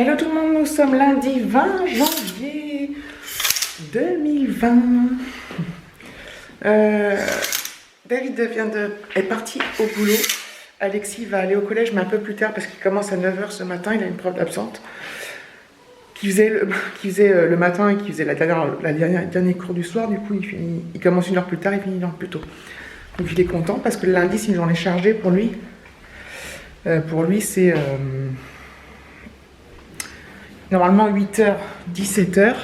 Hello tout le monde, nous sommes lundi 20 janvier 2020. David est parti au boulot. Alexis va aller au collège, mais un peu plus tard parce qu'il commence à 9 h ce matin. Il a une prof d'absente qui faisait le matin et qui faisait dernier cours du soir. Du coup, il commence 1 heure plus tard, il finit 1 heure plus tôt. Donc il est content parce que le lundi, c'est une journée chargée pour lui. C'est normalement 8 h, 17 h.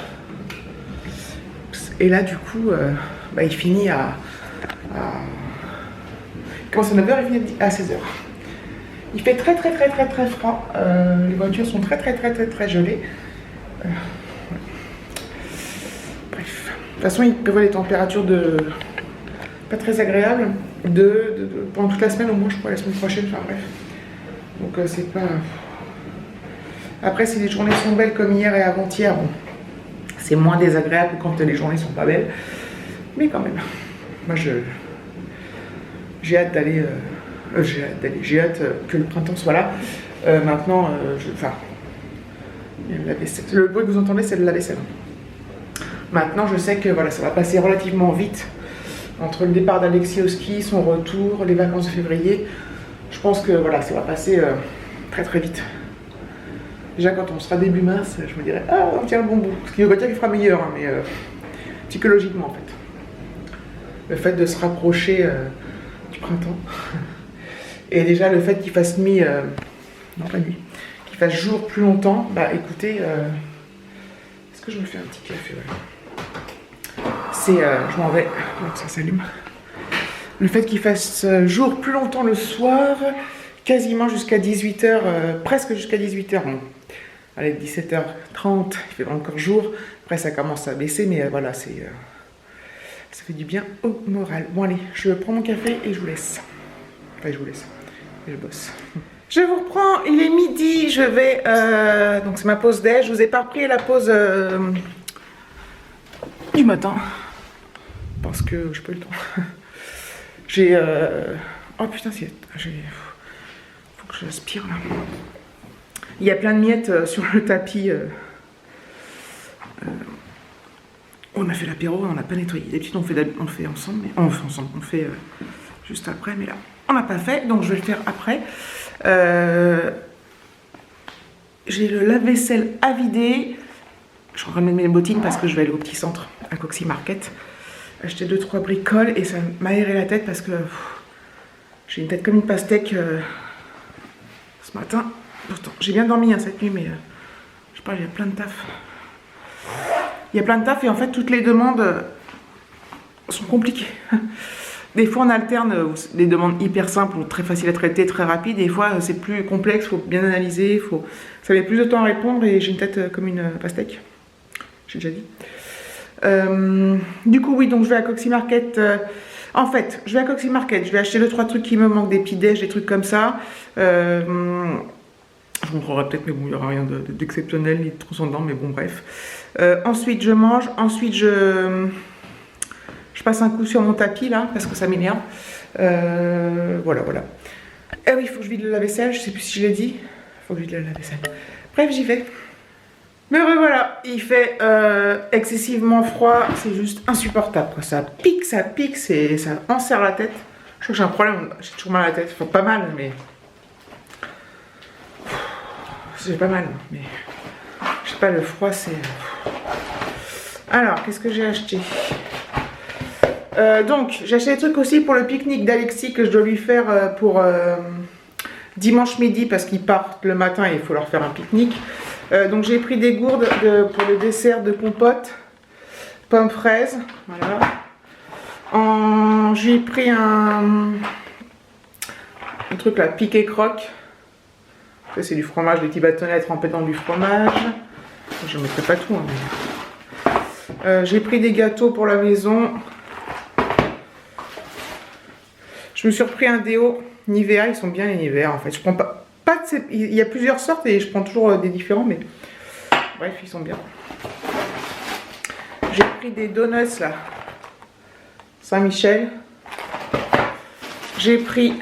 Et là, du coup, il finit il commence à 9 h, il finit à 16 h. Il fait très froid. Les voitures sont très gelées. Bref. De toute façon, il prévoit des températures pas très agréables pendant toute la semaine, au moins je crois la semaine prochaine. Enfin bref. Donc c'est pas. Après, si les journées sont belles comme hier et avant-hier, bon, c'est moins désagréable que quand les journées sont pas belles. Mais quand même, moi j'ai hâte d'aller. J'ai hâte que le printemps soit là. Maintenant, la vaisselle. Le bruit que vous entendez, c'est de la vaisselle. Maintenant, je sais que voilà, ça va passer relativement vite entre le départ d'Alexis au ski, son retour, les vacances de février. Je pense que voilà, ça va passer très vite. Déjà, quand on sera début mars, je me dirais ah, on tient le bon bout. Ce qui ne veut pas dire qu'il fera meilleur, hein, mais psychologiquement en fait. Le fait de se rapprocher du printemps. Et déjà, le fait qu'il fasse nuit, non pas nuit, qu'il fasse jour plus longtemps, bah écoutez, est-ce que je me fais un petit café, voilà. Je m'en vais, donc ça s'allume. Le fait qu'il fasse jour plus longtemps le soir, quasiment jusqu'à 18 h, presque jusqu'à 18 h. Bon. Allez, 17 h 30, il fait encore jour. Après, ça commence à baisser, mais voilà, ça fait du bien au moral. Bon, allez, je prends mon café et je vous laisse. Enfin, je vous laisse. Et je bosse. Je vous reprends, il est midi, je vais... donc, c'est ma pause déj. Je vous ai pas repris la pause du matin. Parce que j'ai pas eu le temps. J'ai... Oh putain, faut que j'aspire là. Il y a plein de miettes sur le tapis. On a fait l'apéro, on n'a pas nettoyé. D'habitude, on fait ensemble, mais on fait juste après. Mais là, on n'a pas fait, donc je vais le faire après. J'ai le lave-vaisselle à vider. Je suis en train de mettre mes bottines parce que je vais aller au petit centre, à Coxy Market. Acheter 2-3 bricoles et ça m'a aéré la tête parce que j'ai une tête comme une pastèque ce matin. Pourtant, j'ai bien dormi cette nuit, mais je sais pas, il y a plein de taf. Il y a plein de taf et en fait, toutes les demandes sont compliquées. Des fois, on alterne des demandes hyper simples ou très faciles à traiter, très rapides. Des fois, c'est plus complexe, il faut bien analyser, ça met plus de temps à répondre et j'ai une tête comme une pastèque. J'ai déjà dit. Du coup, oui, donc je vais à Coxy Market. En fait, je vais à Coxy Market, je vais acheter 2-3 trucs qui me manquent, des petits déj, des trucs comme ça. Je vous montrerai peut-être, mais bon, il n'y aura rien d'exceptionnel ni de transcendant, mais bon, bref. Ensuite, je mange. Ensuite, je passe un coup sur mon tapis, là, parce que ça m'énerve. Voilà. Ah oui, il faut que je vide le lave-vaisselle, je sais plus si je l'ai dit. Il faut que je vide le lave-vaisselle. Bref, j'y vais. Mais voilà, il fait excessivement froid, c'est juste insupportable, quoi. Ça pique, ça enserre la tête. Je crois que j'ai un problème, j'ai toujours mal à la tête, enfin pas mal, mais... J'ai pas mal, mais... Je sais pas, le froid, c'est... Alors, qu'est-ce que j'ai acheté? Donc, j'ai acheté des trucs aussi pour le pique-nique d'Alexis que je dois lui faire pour dimanche midi, parce qu'ils partent le matin et il faut leur faire un pique-nique. Donc j'ai pris des gourdes pour le dessert de compote, pommes fraises, voilà. J'ai pris un truc là, piqué croque. Ça c'est du fromage, des petits bâtonnets trempés dans du fromage. Je ne mettrai pas tout. Hein, mais... j'ai pris des gâteaux pour la maison. Je me suis repris un déo Nivea, ils sont bien les Nivea en fait. Je prends pas il y a plusieurs sortes et je prends toujours des différents, mais bref, ils sont bien. J'ai pris des donuts là, Saint-Michel. J'ai pris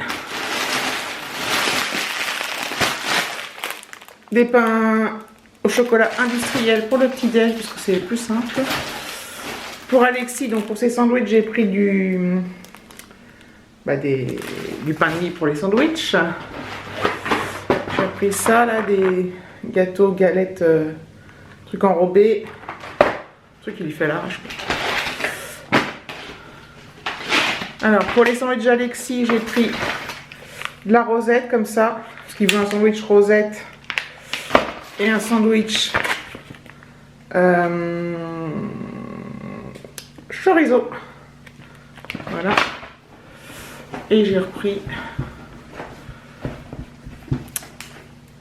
des pains au chocolat industriel pour le petit-déj, parce que c'est plus simple. Pour Alexis, donc pour ses sandwichs, j'ai pris du pain de mie pour les sandwichs. J'ai pris ça, là, des gâteaux, galettes, trucs enrobés. Truc qui lui fait l'arrache. Alors, pour les sandwichs d'Alexis, j'ai pris de la rosette, comme ça. Parce qu'il veut un sandwich rosette. Et un sandwich chorizo. Voilà. Et j'ai repris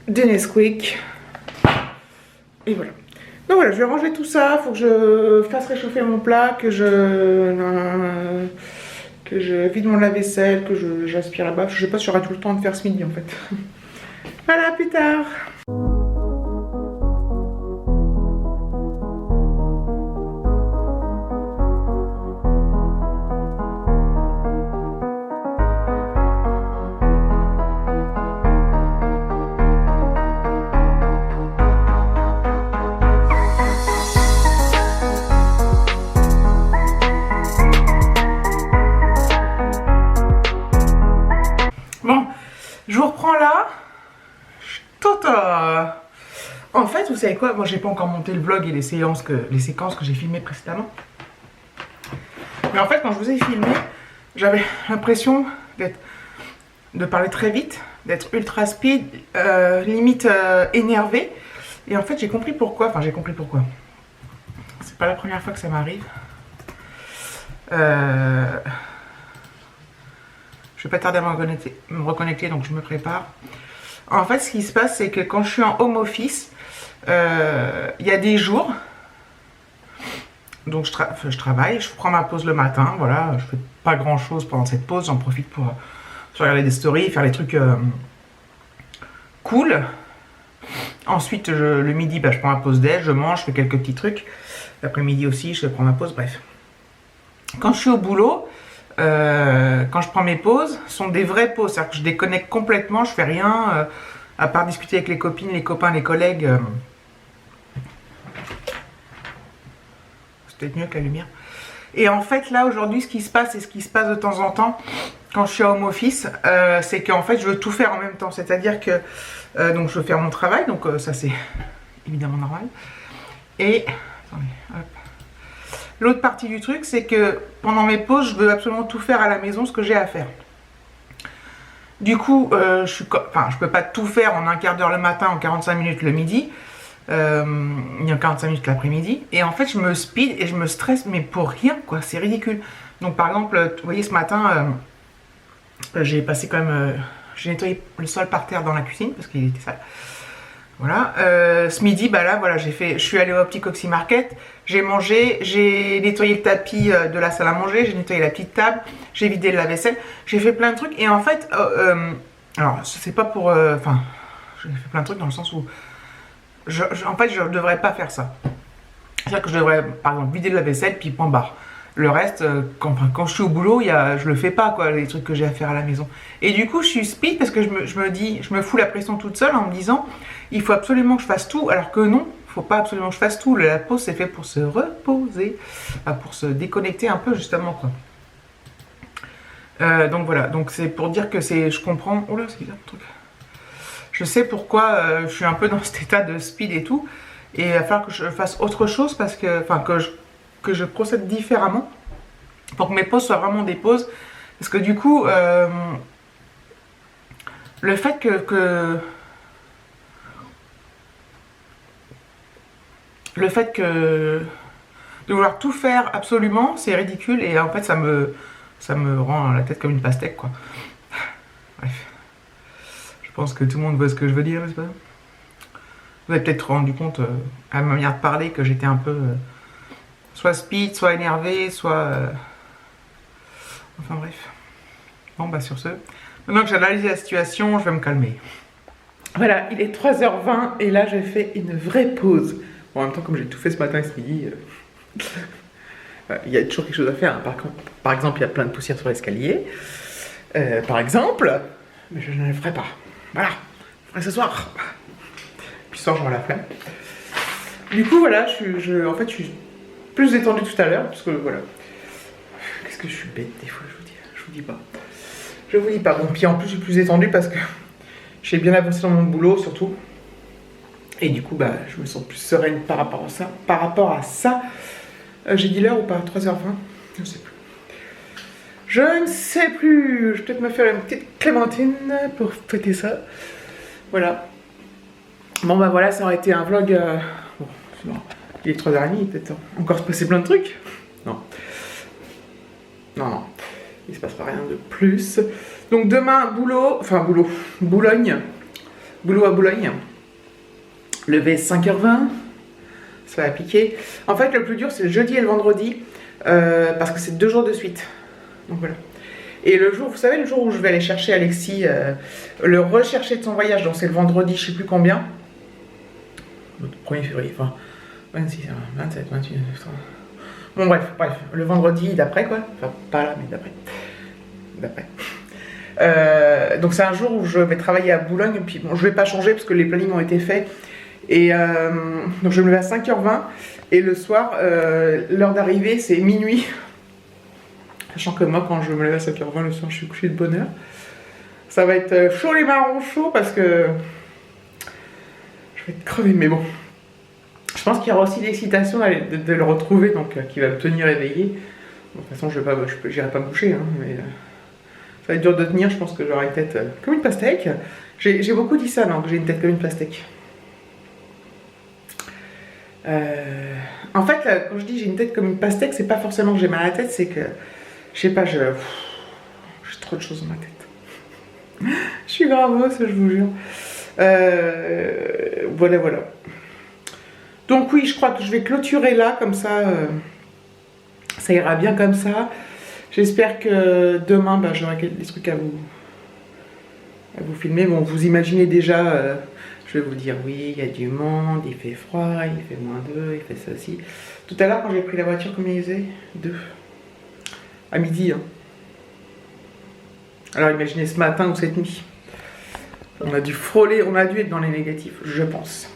des Nesquik. Et voilà. Donc voilà, je vais ranger tout ça. Il faut que je fasse réchauffer mon plat, que je vide mon lave-vaisselle, que j'aspire là-bas. Je sais pas si j'aurai tout le temps de faire ce midi en fait. Voilà, plus tard. Je vous reprends là. En fait, vous savez quoi? Moi, j'ai pas encore monté le vlog et les séquences que j'ai filmées précédemment. Mais en fait, quand je vous ai filmé, j'avais l'impression de parler très vite, d'être ultra speed, limite énervé. Et en fait, j'ai compris pourquoi. Enfin, j'ai compris pourquoi. C'est pas la première fois que ça m'arrive. Je vais pas tarder à me reconnecter, donc je me prépare. En fait, ce qui se passe, c'est que quand je suis en home office, il y a des jours, donc je travaille, je prends ma pause le matin, voilà, je fais pas grand chose pendant cette pause, j'en profite pour regarder des stories, faire des trucs cool. Ensuite, le midi, je prends ma pause déj, je mange, je fais quelques petits trucs. L'après-midi aussi, je prends ma pause, bref. Quand je suis au boulot, quand je prends mes pauses, ce sont des vraies pauses, c'est-à-dire que je déconnecte complètement, je fais rien, à part discuter avec les copines, les copains, les collègues. C'est peut-être mieux que la lumière. Et en fait, là, aujourd'hui, ce qui se passe, et ce qui se passe de temps en temps, quand je suis à home office, c'est qu'en fait, je veux tout faire en même temps. C'est-à-dire que, donc, je veux faire mon travail, donc ça, c'est évidemment normal. Et, attendez, hop. L'autre partie du truc, c'est que pendant mes pauses, je veux absolument tout faire à la maison, ce que j'ai à faire. Du coup, je peux pas tout faire en un quart d'heure le matin, en 45 minutes le midi, ni en 45 minutes l'après-midi. Et en fait, je me speed et je me stresse, mais pour rien, quoi. C'est ridicule. Donc, par exemple, vous voyez, ce matin, j'ai passé quand même... j'ai nettoyé le sol par terre dans la cuisine, parce qu'il était sale. Voilà, ce midi, là, voilà, je suis allée au Optic Oxy Market, j'ai mangé, j'ai nettoyé le tapis de la salle à manger, j'ai nettoyé la petite table, j'ai vidé le lave-vaisselle, j'ai fait plein de trucs, et en fait, alors, c'est pas pour, j'ai fait plein de trucs dans le sens où, en fait, je ne devrais pas faire ça. C'est-à-dire que je devrais, par exemple, vider le lave-vaisselle, puis point barre. Le reste, quand je suis au boulot, je le fais pas, quoi, les trucs que j'ai à faire à la maison. Et du coup, je suis speed parce que je me fous la pression toute seule en me disant, il faut absolument que je fasse tout, alors que non, il faut pas absolument que je fasse tout. La pause, c'est fait pour se reposer, pour se déconnecter un peu, justement, quoi. Donc voilà, donc c'est pour dire que je comprends, oh là, c'est bizarre le truc. Je sais pourquoi je suis un peu dans cet état de speed et tout, et il va falloir que je fasse autre chose parce que, que je procède différemment pour que mes pauses soient vraiment des pauses, parce que du coup le fait de vouloir tout faire absolument, c'est ridicule, et en fait ça me rend la tête comme une pastèque, quoi. Bref, je pense que tout le monde voit ce que je veux dire, n'est-ce pas? Vous avez peut-être rendu compte à ma manière de parler que j'étais un peu soit speed, soit énervé, soit... Enfin bref. Bon, sur ce, maintenant que j'ai analysé la situation, je vais me calmer. Voilà, il est 3h20 et là j'ai fait une vraie pause. Bon, en même temps, comme j'ai tout fait ce matin et ce midi, il y a toujours quelque chose à faire. Hein. Par exemple, il y a plein de poussière sur l'escalier. Par exemple, mais je ne le ferai pas. Voilà, je le ferai ce soir. Puis ce soir, j'aurai la flemme. Du coup, voilà, en fait, je suis plus détendue tout à l'heure, parce que voilà. Qu'est-ce que je suis bête des fois, je vous dis pas. Je vous dis pas. Bon, puis en plus, je suis plus détendue parce que j'ai bien avancé dans mon boulot, surtout. Et du coup, bah, je me sens plus sereine par rapport à ça. J'ai dit l'heure ou pas? 3h20? Je ne sais plus. Je ne sais plus. Je vais peut-être me faire une petite clémentine pour fêter ça. Voilà. Bon, bah voilà, ça aurait été un vlog. Bon, il est 3h30, peut-être encore se passer plein de trucs. Non. Non. Il se passera rien de plus. Donc demain, boulot à Boulogne. Levé 5h20. Ça va piquer. En fait, le plus dur, c'est le jeudi et le vendredi. Parce que c'est 2 jours de suite. Donc voilà. Et le jour, vous savez, le jour où je vais aller chercher Alexis, le rechercher de son voyage, donc c'est le vendredi, je sais plus combien. Le 1er février, enfin 26, 27, 28, 30. Bon bref, le vendredi d'après quoi. Enfin pas là, mais d'après. Donc c'est un jour où je vais travailler à Boulogne, et puis bon, je vais pas changer parce que les plannings ont été faits. Et donc je me lève à 5h20 et le soir, l'heure d'arrivée c'est minuit. Sachant que moi quand je me lève à 5h20 le soir je suis couchée de bonne heure. Ça va être chaud les marrons chauds parce que je vais être crevée, mais bon. Je pense qu'il y aura aussi l'excitation de le retrouver, donc qui va me tenir éveillée. Bon, de toute façon j'irai pas me coucher, hein, mais ça va être dur de tenir, je pense que j'aurai une tête comme une pastèque. J'ai beaucoup dit ça, non, que j'ai une tête comme une pastèque. En fait, quand je dis j'ai une tête comme une pastèque, c'est pas forcément que j'ai mal à la tête, c'est que, je sais pas, j'ai trop de choses dans ma tête. Je suis gravose, je vous jure. Voilà. Donc oui, je crois que je vais clôturer là, comme ça, ça ira bien comme ça. J'espère que demain, bah, j'aurai des trucs à vous filmer. Bon, vous imaginez déjà, je vais vous dire, oui, il y a du monde, il fait froid, il fait -2, il fait ça aussi. Tout à l'heure, quand j'ai pris la voiture, combien il faisait? 2. À midi, hein. Alors imaginez ce matin ou cette nuit. On a dû frôler, on a dû être dans les négatifs, je pense.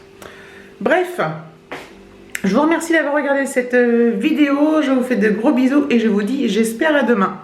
Bref, je vous remercie d'avoir regardé cette vidéo. Je vous fais de gros bisous et je vous dis j'espère à demain.